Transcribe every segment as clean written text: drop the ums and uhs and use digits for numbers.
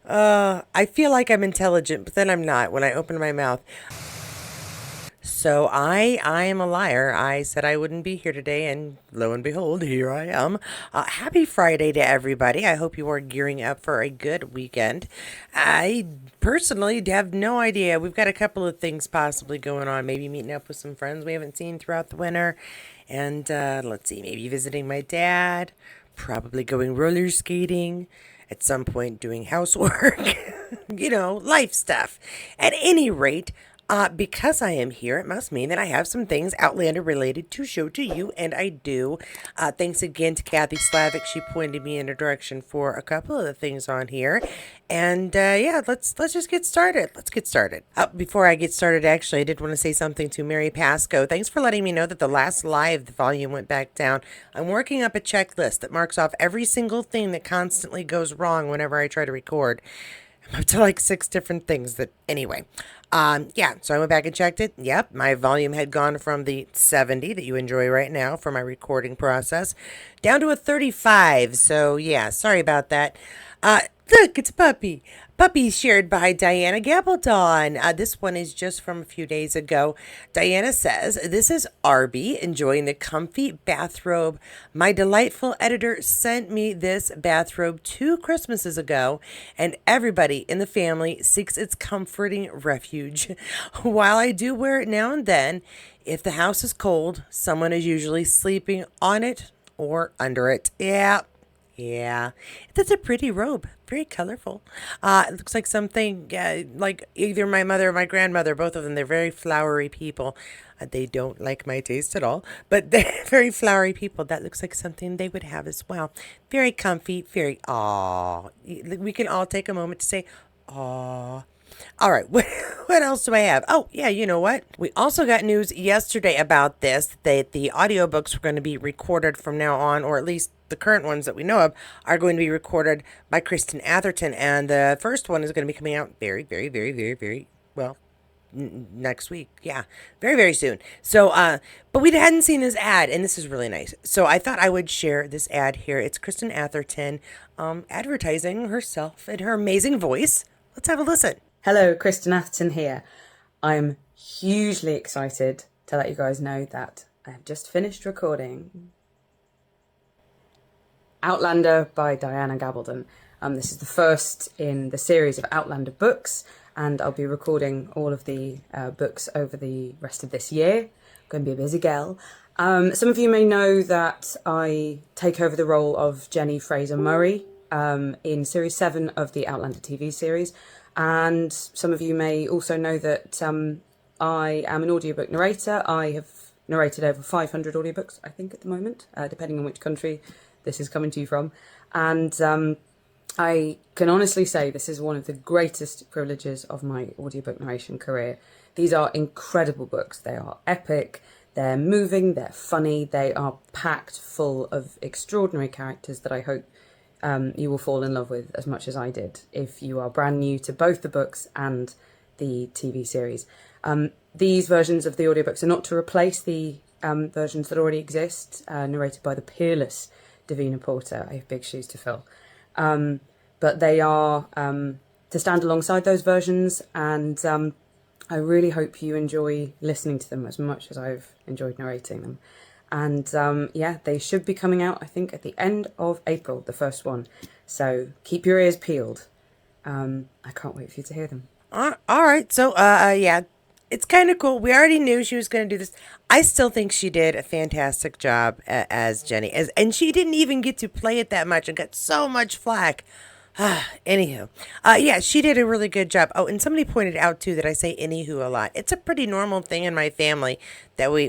I feel like I'm intelligent, but then I'm not when I open my mouth. So I am a liar. I said I wouldn't be here today, and lo and behold, here I am. Happy Friday to everybody. I hope you are gearing up for a good weekend. I personally have no idea. We've got a couple of things possibly going on. Maybe meeting up with some friends we haven't seen throughout the winter, and let's see, maybe visiting my dad. Probably going roller skating. At some point, doing housework. Life stuff. At any rate, because I am here, it must mean that I have some things Outlander related to show to you, and I do. Thanks again to Kathy Slavic. She pointed me in a direction for a couple of the things on here, and yeah, let's just get started. Let's get started. Before I get started, actually, I did want to say something to Mary Pasco. Thanks for letting me know that the last live the volume went back down. I'm working up a checklist that marks off every single thing that constantly goes wrong whenever I try to record. I'm up to like 6 different things that, anyway. Yeah, so I went back and checked it. Yep, my volume had gone from the 70 that you enjoy right now for my recording process down to a 35. So, yeah, sorry about that. Look, it's a puppy. Puppy shared by Diana Gabaldon. This one is just from a few days ago. Diana says, "This is Arby enjoying the comfy bathrobe. My delightful editor sent me this bathrobe 2 Christmases ago, and everybody in the family seeks its comforting refuge. While I do wear it now and then, if the house is cold, someone is usually sleeping on it or under it." Yeah, that's a pretty robe. Very colorful. It looks like something like either my mother or my grandmother, both of them. They're very flowery people. They don't like my taste at all, but they're very flowery people. That looks like something they would have as well. Very comfy, very aw. We can all take a moment to say aw. All right, what else do I have? Oh, yeah, you know what? We also got news yesterday about this that the audiobooks were going to be recorded from now on, or at least the current ones that we know of are going to be recorded by Kristen Atherton. And the first one is going to be coming out very, very, very, very, very well next week. Yeah, very, very soon. So, but we hadn't seen this ad, and this is really nice. So I thought I would share this ad here. It's Kristen Atherton advertising herself and her amazing voice. Let's have a listen. Hello, Kristen Atherton here. I'm hugely excited to let you guys know that I have just finished recording Outlander by Diana Gabaldon. This is the first in the series of Outlander books, and I'll be recording all of the books over the rest of this year. Going to be a busy gal. Some of you may know that I take over the role of Jenny Fraser Murray in Series 7 of the Outlander TV series. And some of you may also know that I am an audiobook narrator. I have narrated over 500 audiobooks, I think, at the moment, depending on which country this is coming to you from. And I can honestly say this is one of the greatest privileges of my audiobook narration career. These are incredible books. They are epic, they're moving, they're funny, they are packed full of extraordinary characters that I hope you will fall in love with as much as I did if you are brand new to both the books and the TV series. These versions of the audiobooks are not to replace the versions that already exist, narrated by the peerless Davina Porter. I have big shoes to fill. But they are to stand alongside those versions, and I really hope you enjoy listening to them as much as I've enjoyed narrating them. And yeah, they should be coming out, I think, at the end of April, the first one. So keep your ears peeled. I can't wait for you to hear them. All right. So, yeah, it's kind of cool. We already knew she was going to do this. I still think she did a fantastic job as Jenny, and she didn't even get to play it that much and got so much flack. Anywho, yeah, she did a really good job. Oh, and somebody pointed out too that I say anywho a lot. It's a pretty normal thing in my family that we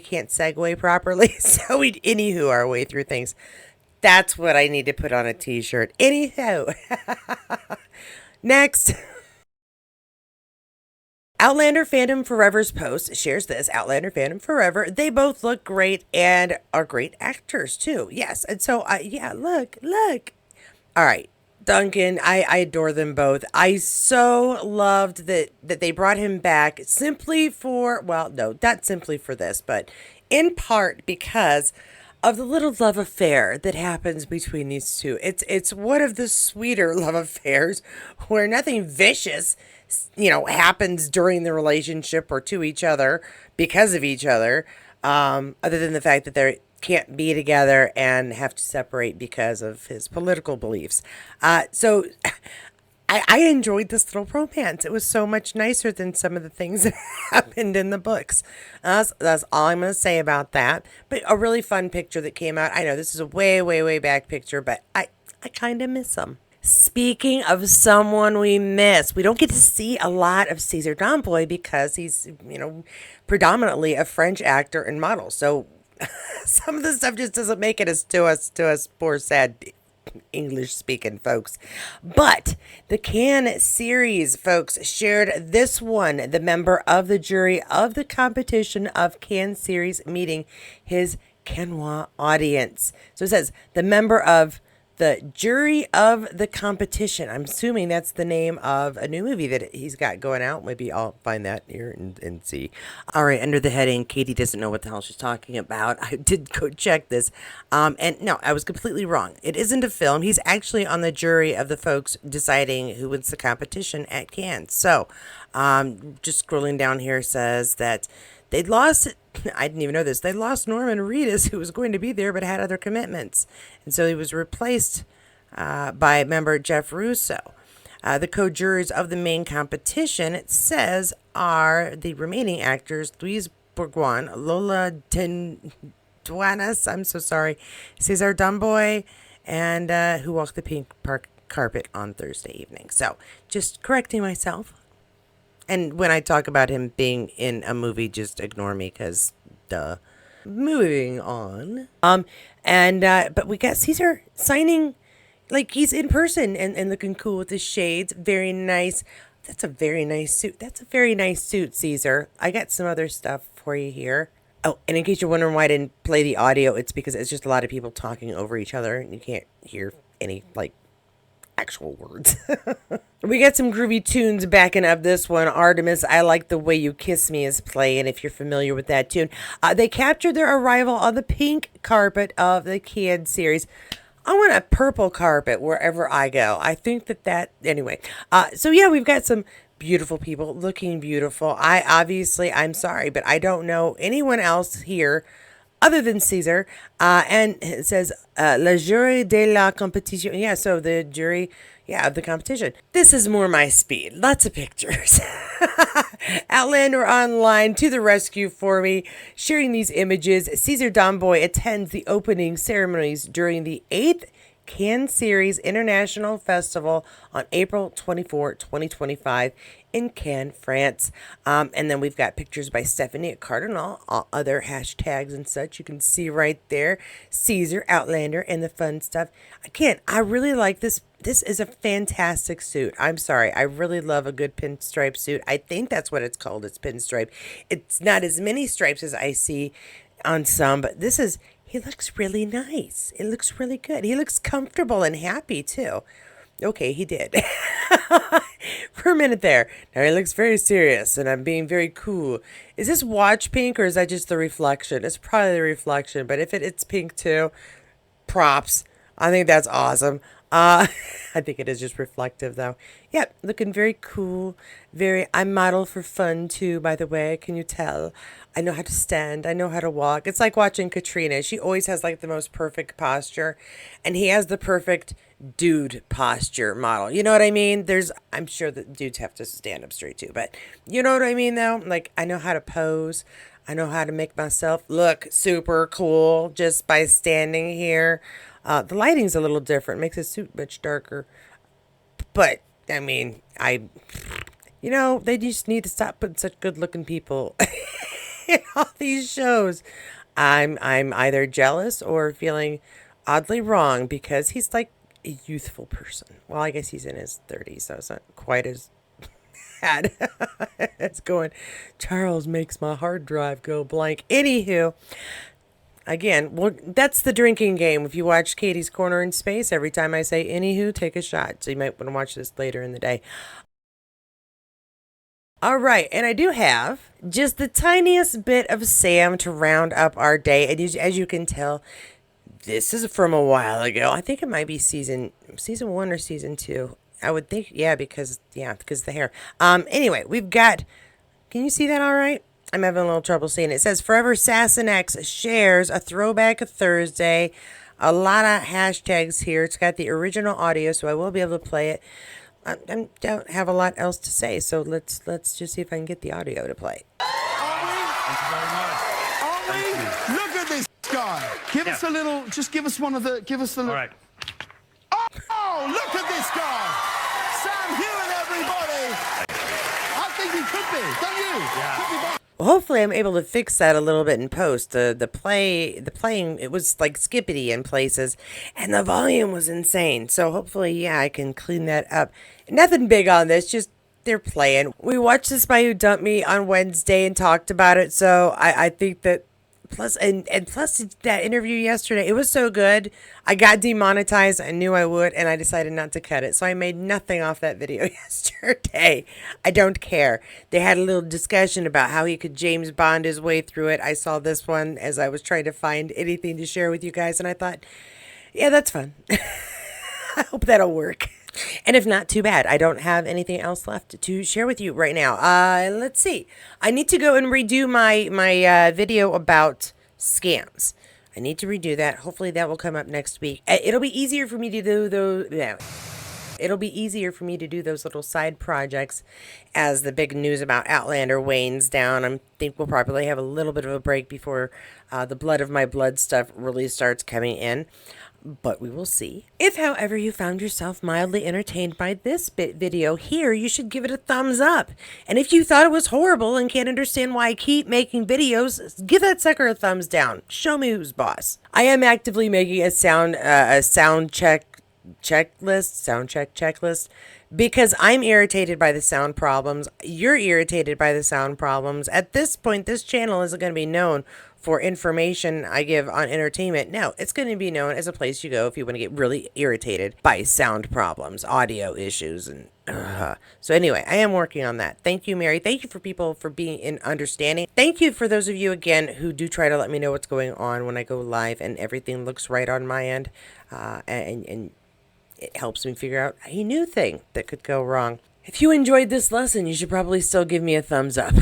can't segue properly, so we anywho our way through things. That's what I need to put on a t-shirt. Anywho, next. Outlander Fandom Forever's post shares this. Outlander Fandom Forever. They both look great and are great actors too. Yes, and so yeah, look. All right. Duncan, I adore them both. I so loved that they brought him back simply for, well, no, not simply for this, but in part because of the little love affair that happens between these two. It's one of the sweeter love affairs where nothing vicious, happens during the relationship or to each other because of each other, other than the fact that they can't be together and have to separate because of his political beliefs. So I enjoyed this little romance. It was so much nicer than some of the things that happened in the books. That's all I'm going to say about that. But a really fun picture that came out. I know this is a way, way, way back picture, but I kind of miss him. Speaking of someone we miss, we don't get to see a lot of Cesar Domboy because he's, predominantly a French actor and model. So some of the stuff just doesn't make it as to us poor sad English speaking folks. But the Canneseries folks shared this one, the member of the jury of the competition of Canneseries meeting his Cannois audience. So it says the member of the jury of the competition. I'm assuming that's the name of a new movie that he's got going out. Maybe I'll find that here and see. All right, under the heading, Katie doesn't know what the hell she's talking about. I did go check this. And no, I was completely wrong. It isn't a film. He's actually on the jury of the folks deciding who wins the competition at Cannes. So just scrolling down here says that they'd lost, I didn't even know this, they lost Norman Reedus, who was going to be there but had other commitments. And so he was replaced by member Jeff Russo. The co-jurors of the main competition, it says, are the remaining actors Louise Bourgoin, Lola Duanas, I'm so sorry, Cesar Domboy, and who walked the pink park carpet on Thursday evening. So just correcting myself. And when I talk about him being in a movie, just ignore me because, duh. Moving on. But we got Cesar signing, like he's in person and looking cool with his shades. Very nice. That's a very nice suit. That's a very nice suit, Cesar. I got some other stuff for you here. Oh, and in case you're wondering why I didn't play the audio, it's because it's just a lot of people talking over each other and you can't hear any, actual words. We got some groovy tunes backing up this one. Artemis, I Like the Way You Kiss Me is playing, if you're familiar with that tune. They captured their arrival on the pink carpet of the Canneseries. I want a purple carpet wherever I go. I think anyway. So yeah, we've got some beautiful people looking beautiful. I'm sorry, but I don't know anyone else here other than Cesar, and it says, Le jury de la competition. Yeah, so the jury, of the competition. This is more my speed. Lots of pictures. Outlander Online to the rescue for me, sharing these images. Cesar Domboy attends the opening ceremonies during the 8th Canneseries International Festival on April 24, 2025 in Cannes, France. And then we've got pictures by Stephanie at Cardinal, all other hashtags and such. You can see right there, Cesar, Outlander, and the fun stuff. Again, I really like this. This is a fantastic suit. I'm sorry. I really love a good pinstripe suit. I think that's what it's called. It's pinstripe. It's not as many stripes as I see on some, but he looks really nice. It looks really good. He looks comfortable and happy too. Okay, he did. For a minute there. Now he looks very serious and I'm being very cool. Is this watch pink or is that just the reflection? It's probably the reflection, but if it's pink too, props. I think that's awesome. I think it is just reflective though. Yep, looking very cool. I model for fun too, by the way. Can you tell? I know how to stand. I know how to walk. It's like watching Katrina. She always has the most perfect posture. And he has the perfect dude posture model. You know what I mean? I'm sure that dudes have to stand up straight too. But you know what I mean though? I know how to pose. I know how to make myself look super cool just by standing here. The lighting's a little different. Makes his suit much darker. But, I mean, they just need to stop putting such good-looking people in all these shows. I'm either jealous or feeling oddly wrong because he's like a youthful person. Well, I guess he's in his 30s, so it's not quite as bad. It's going, Charles makes my hard drive go blank. Anywho, again, well, that's the drinking game. If you watch Katie's Corner in Space, every time I say anywho, take a shot. So you might want to watch this later in the day. All right, and I do have just the tiniest bit of Sam to round up our day. And as you can tell, this is from a while ago. I think it might be season 1 or season 2. I would think, because the hair. Anyway, we've got. Can you see that all right? I'm having a little trouble seeing it. It says Forever Sassenx shares a throwback Thursday. A lot of hashtags here. It's got the original audio, so I will be able to play it. I don't have a lot else to say, so let's just see if I can get the audio to play. Thank you very much. Are we? Look at this guy. Give us a little. Just give us one of the. Give us the. All right. Oh, look at this guy. Sam Heughan, everybody. I think he could be. Don't you? Yeah. Could be. Well, hopefully I'm able to fix that a little bit in post. The playing, it was like skippity in places, and the volume was insane. So hopefully, I can clean that up. Nothing big on this, just they're playing. We watched The Spy Who Dumped Me on Wednesday and talked about it. So I think that plus that interview yesterday, it was so good. I got demonetized. I knew I would, and I decided not to cut it. So I made nothing off that video yesterday. I don't care. They had a little discussion about how he could James Bond his way through it. I saw this one as I was trying to find anything to share with you guys, and I thought, yeah, that's fun. I hope that'll work. And if not, too bad. I don't have anything else left to share with you right now. Let's see. I need to go and redo my video about scams. I need to redo that. Hopefully that will come up next week. It'll be easier for me to do those. Yeah. It'll be easier for me to do those little side projects as the big news about Outlander wanes down. I think we'll probably have a little bit of a break before the Blood of My Blood stuff really starts coming in. But we will see. If, however, you found yourself mildly entertained by this video here, you should give it a thumbs up. And if you thought it was horrible and can't understand why I keep making videos, give that sucker a thumbs down. Show me who's boss. I am actively making a sound check checklist because I'm irritated by the sound problems. You're irritated by the sound problems. At this point, this channel isn't going to be known for information I give on entertainment. No, it's going to be known as a place you go if you want to get really irritated by sound problems, audio issues, and so anyway, I am working on that. Thank you, Mary. Thank you for people for being in understanding. Thank you for those of you again who do try to let me know what's going on when I go live and everything looks right on my end, and it helps me figure out a new thing that could go wrong. If you enjoyed this lesson, you should probably still give me a thumbs up.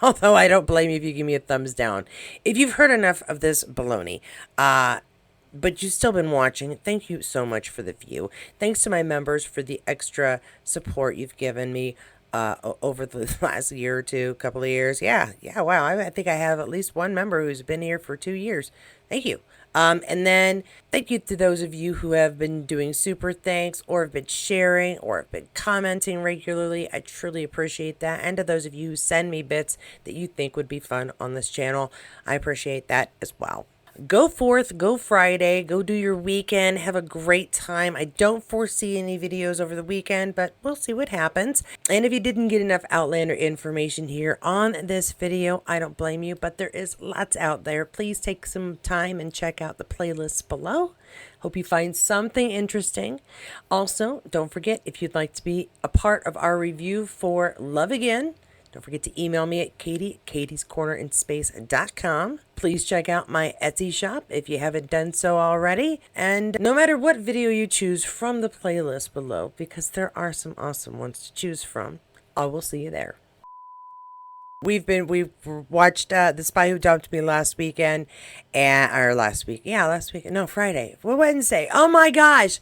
Although I don't blame you if you give me a thumbs down. If you've heard enough of this baloney, but you've still been watching, thank you so much for the view. Thanks to my members for the extra support you've given me over the last year or two, couple of years. Yeah, wow. I think I have at least one member who's been here for 2 years. Thank you. And then thank you to those of you who have been doing super thanks or have been sharing or have been commenting regularly. I truly appreciate that. And to those of you who send me bits that you think would be fun on this channel, I appreciate that as well. Go forth, go Friday, go do your weekend, have a great time. I don't foresee any videos over the weekend, but we'll see what happens. And if you didn't get enough Outlander information here on this video, I don't blame you, but there is lots out there. Please take some time and check out the playlists below. Hope you find something interesting. Also, don't forget, if you'd like to be a part of our review for Love Again, don't forget to email me at katiescornerinspace.com. Please check out my Etsy shop if you haven't done so already. And no matter what video you choose from the playlist below, because there are some awesome ones to choose from, I will see you there. We've watched The Spy Who Dumped Me last weekend, Friday. Well, Wednesday. Oh my gosh.